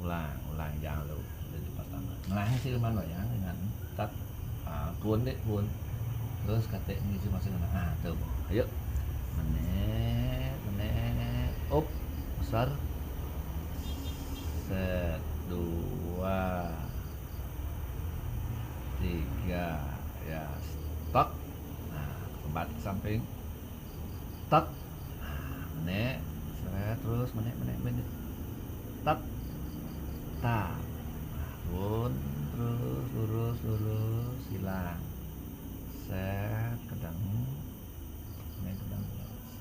ulang jangan lu dari pertama ngelang sih mana ya dengan tat puan deh puan terus kata ini sih masih kena tuh ayo menit up besar set dua tiga ya stop kembat ke samping stop menit terus menit stop tap pun terus lurus hilang set kedang ini kedang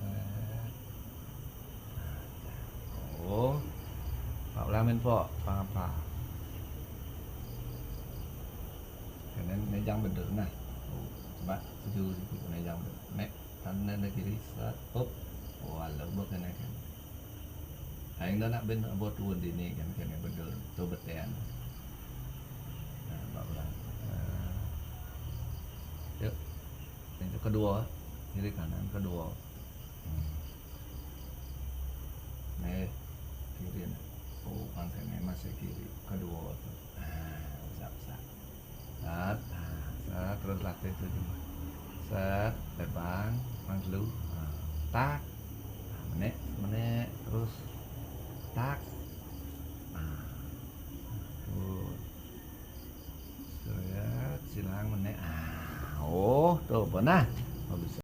set Pak Ulamin po apa karena nejang bener nah coba setuju sih nejang bener nek kanan dari kiri set up walau bukan kan Aing dah nak ben buat tuan ini kan bener tu betean. Nah, barulah. Yuk. Yang kedua, kiri kanan kedua. Nih, kiri nih. Oh, pangkatnya masih kiri kedua tu. Usap. Set, terus latih tu juga. Set, terbang, manglu. Tak. Menit, terus tak silang meneh tuh pernah